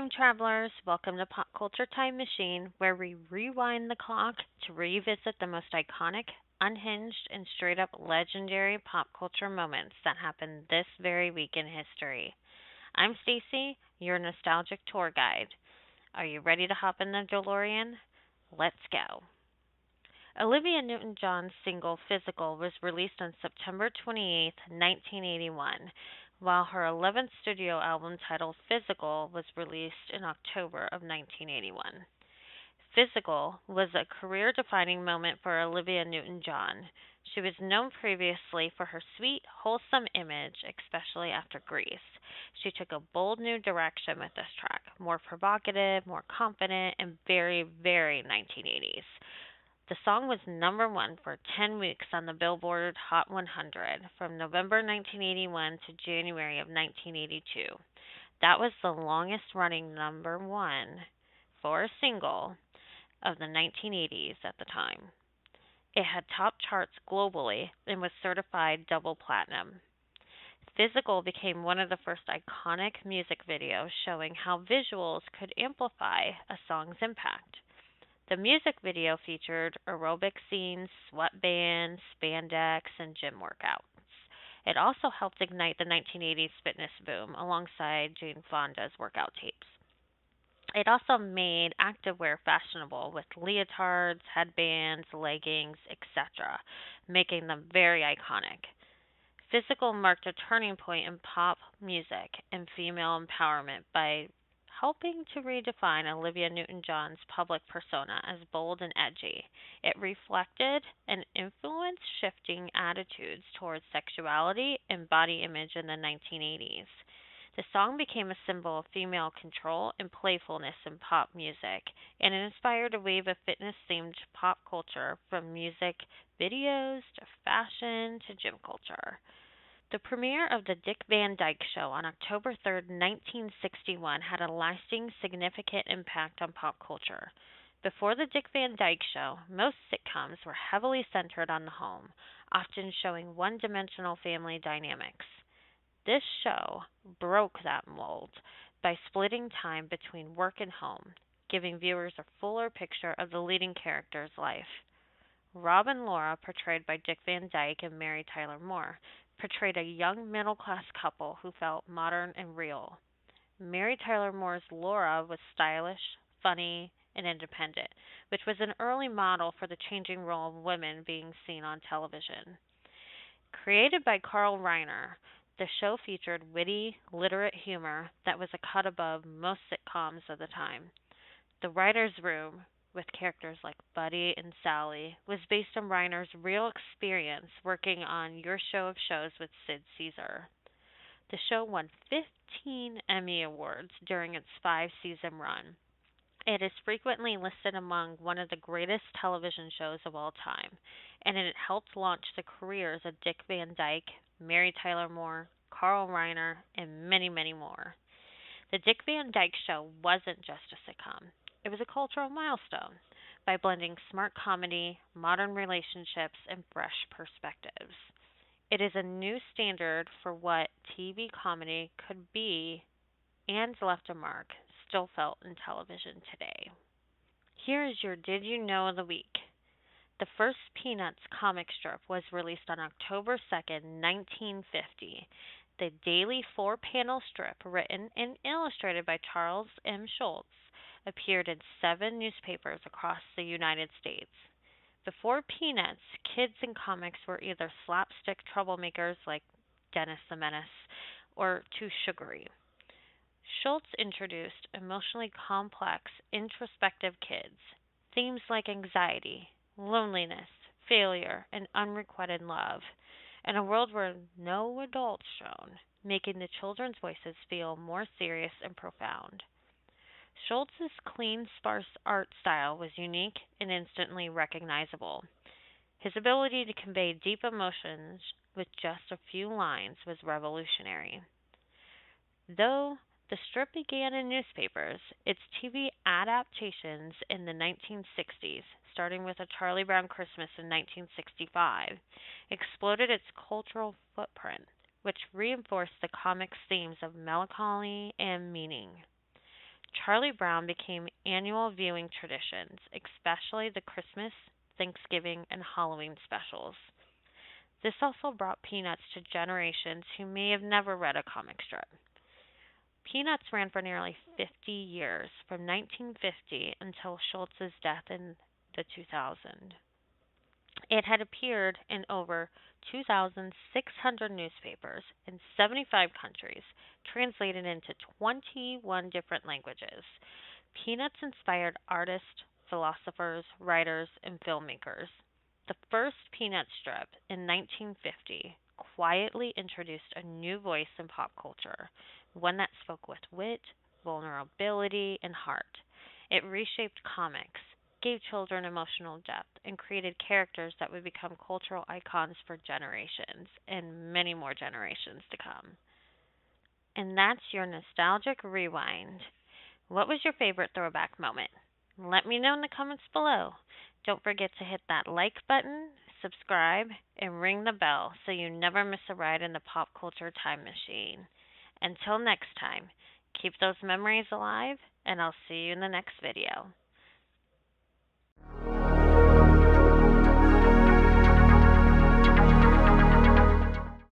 time travelers. Welcome to Pop Culture Time Machine, where we rewind the clock to revisit the most iconic, unhinged, and straight up legendary pop culture moments that happened this very week in history. I'm Stacy, your nostalgic tour guide. Are you ready to hop in the DeLorean? Let's go. Olivia Newton John's single Physical was released on September 28, 1981, while her 11th studio album titled Physical was released in October of 1981. Physical was a career defining moment for Olivia Newton John. She was known previously for her sweet, wholesome image, especially after Grease. She took a bold new direction with this track, more provocative, more confident, and very, very 1980s. The song was number one for 10 weeks on the Billboard Hot 100 from November 1981 to January of 1982. That was the longest running number one for a single of the 1980s at the time. It had top charts globally and was certified double platinum. Physical became one of the first iconic music videos showing how visuals could amplify a song's impact. The music video featured aerobic scenes, sweat bands, spandex, and gym workouts. It also helped ignite the 1980s fitness boom alongside Jane Fonda's workout tapes. It also made activewear fashionable with leotards, headbands, leggings, etc., making them very iconic. Physical marked a turning point in pop music and female empowerment by helping to redefine Olivia Newton John's public persona as bold and edgy. It reflected and influenced shifting attitudes towards sexuality and body image in the 1980s. The song became a symbol of female control and playfulness in pop music, and it inspired a wave of fitness themed pop culture from music videos to fashion to gym culture. The premiere of The Dick Van Dyke Show on October 3rd, 1961 had a lasting, significant impact on pop culture. Before The Dick Van Dyke Show, most sitcoms were heavily centered on the home, often showing one dimensional family dynamics. This show broke that mold by splitting time between work and home, giving viewers a fuller picture of the leading character's life. Rob and Laura, portrayed by Dick Van Dyke and Mary Tyler Moore, portrayed a young middle class couple who felt modern and real. Mary Tyler Moore's Laura was stylish, funny, and independent, which was an early model for the changing role of women being seen on television. Created by Carl Reiner, the show featured witty, literate humor that was a cut above most sitcoms of the time. The writer's room, with characters like Buddy and Sally, was based on Reiner's real experience working on Your Show of Shows with Sid Caesar. The show won 15 Emmy Awards during its 5 season run. It is frequently listed among one of the greatest television shows of all time, and it helped launch the careers of Dick Van Dyke, Mary Tyler Moore, Carl Reiner, and many, many more. The Dick Van Dyke Show wasn't just a sitcom, it was a cultural milestone by blending smart comedy, modern relationships, and fresh perspectives. It is a new standard for what TV comedy could be and left a mark still felt in television today. Here is your Did You Know of the Week. The first Peanuts comic strip was released on October 2nd, 1950. The daily 4 panel strip, written and illustrated by Charles M. Schulz, appeared in 7 newspapers across the United States. Before Peanuts, kids in comics were either slapstick troublemakers like Dennis the Menace or too sugary. Schulz introduced emotionally complex, introspective kids, themes like anxiety, loneliness, failure, and unrequited love, in a world where no adults shown, making the children's voices feel more serious and profound. Schultz's clean, sparse art style was unique and instantly recognizable. His ability to convey deep emotions with just a few lines was revolutionary. Though the strip began in newspapers, its TV adaptations in the 1960s, starting with A Charlie Brown Christmas in 1965, exploded its cultural footprint, which reinforced the comic's themes of melancholy and meaning. Charlie Brown became annual viewing traditions, especially the Christmas, Thanksgiving, and Halloween specials. This also brought Peanuts to generations who may have never read a comic strip. Peanuts ran for nearly 50 years, from 1950 until Schultz's death in the 2000. It had appeared in over 2,600 newspapers in 75 countries, translated into 21 different languages. Peanuts inspired artists, philosophers, writers, and filmmakers. The first Peanut strip in 1950 quietly introduced a new voice in pop culture, one that spoke with wit, vulnerability, and heart. It reshaped comics, gave children emotional depth, and created characters that would become cultural icons for generations and many more generations to come. And that's your nostalgic rewind. What was your favorite throwback moment? Let me know in the comments below. Don't forget to hit that like button, subscribe, and ring the bell so you never miss a ride in the pop culture time machine. Until next time, keep those memories alive, and I'll see you in the next video.